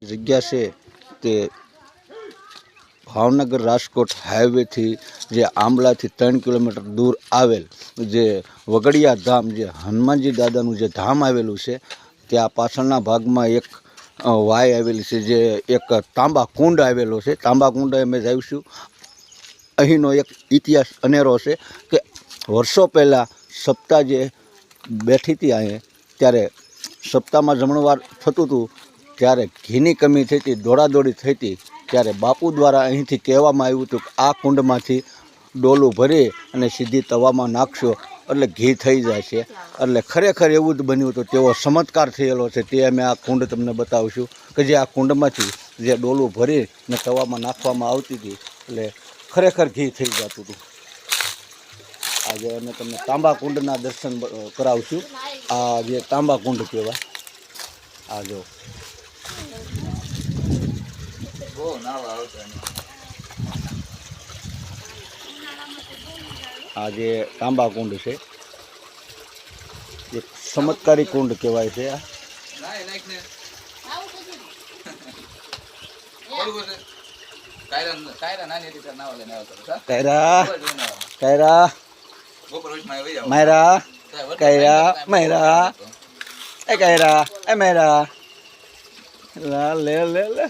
જગ્યા છે તે ભાવનગર રાજકોટ હાઈવેથી જે આંબલાથી 3 કિલોમીટર દૂર આવેલ જે વગડિયા ધામ, જે હનુમાનજી દાદાનું જે ધામ આવેલું છે, ત્યાં પાછળના ભાગમાં એક વાય આવેલી છે, જે એક તાંબા કુંડ આવેલો છે. તાંબા કુંડ અમે જઈશું. અહીંનો એક ઇતિહાસ અનેરો છે કે વર્ષો પહેલાં સપ્તાહ જે બેઠી હતી અહીં, ત્યારે સપ્તાહમાં જમણવાર થતું હતું, ત્યારે ઘીની કમી થઈ હતી, દોડાદોડી થઈ હતી. ત્યારે બાપુ દ્વારા અહીંથી કહેવામાં આવ્યું હતું કે આ કુંડમાંથી ડોલું ભરી અને સીધી તવામાં નાખશો એટલે ઘી થઈ જાય છે. એટલે ખરેખર એવું જ બન્યું હતું. તેવો ચમત્કાર થયેલો છે. તે અમે આ કુંડ તમને બતાવીશું કે જે આ કુંડમાંથી જે ડોલું ભરીને તવામાં નાખવામાં આવતી હતી, એટલે ખરેખર ઘી થઈ જતું હતું. આજે અમે તમને તાંબા કુંડના દર્શન કરાવશું. આ જે તાંબા કુંડ કહેવાય. આ જો આ જે તાંબા કુંડ છે, એક ચમત્કારી કુંડ કહેવાય છે. માયરા કાયરા માયરા એ કાયરા એ માયરા લે લે લે લે